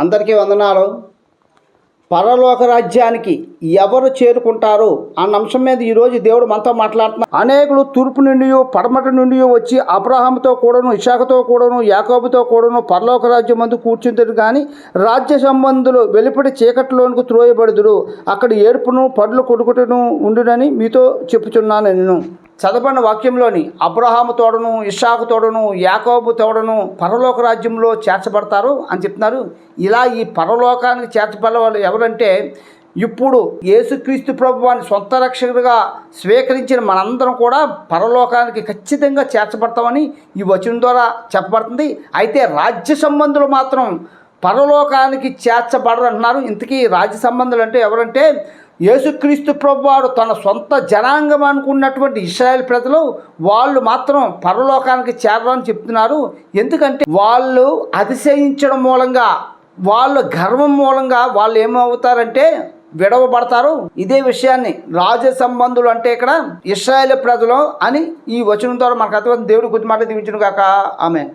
అందరికీ వందనాలు. పరలోక రాజ్యానికి ఎవరు చేరుకుంటారు అన్న అంశం మీద ఈరోజు దేవుడు మనతో మాట్లాడుతున్నారు. అనేకులు తూర్పు నుండి పడమటి నుండి వచ్చి అబ్రహాముతో కూడాను, ఇషాకుతో కూడాను, యాకోబుతో కూడాను పరలోక రాజ్యం మందు కూర్చుంటారు. కానీ రాజ్య సంబంధులు వెలుపటి చీకటిలోనికి త్రోయబడుదురు, అక్కడ ఏడుపును పడ్లు కొడుకుటను ఉండునని మీతో చెప్పుచున్నాను. నేను చదవబడిన వాక్యంలోని అబ్రహాము తోడను, ఇషాకు తోడను, యాకోబు తోడను పరలోక రాజ్యంలో చేర్చబడతారు అని చెప్తున్నారు. ఇలా ఈ పరలోకానికి చేర్చబడే వాళ్ళు ఎవరంటే, ఇప్పుడు యేసుక్రీస్తు ప్రభువాన్ని సొంత రక్షకుడిగా స్వీకరించిన మనందరం కూడా పరలోకానికి ఖచ్చితంగా చేర్చబడతామని ఈ వచనం ద్వారా చెప్పబడుతుంది. అయితే రాజ్య సంబంధులు మాత్రం పరలోకానికి చేర్చబడరు అంటున్నారు. ఇంతకీ రాజ్య సంబంధులు అంటే ఎవరంటే, యేసుక్రీస్తు ప్రభువారు తన సొంత జనాంగం అనుకున్నటువంటి ఇశ్రాయేల్ ప్రజలు వాళ్ళు మాత్రం పరలోకానికి చేరని చెప్తున్నారు. ఎందుకంటే వాళ్ళు అతిశయించడం మూలంగా, వాళ్ళ గర్వం మూలంగా వాళ్ళు ఏమవుతారంటే విడవబడతారు. ఇదే విషయాన్ని రాజ్య సంబంధులు అంటే ఇక్కడ ఇశ్రాయేల్ ప్రజలు అని ఈ వచనం ద్వారా మనకు అర్థం. దేవుడు కొద్ది మాట దీవించును గాక. ఆమేన్.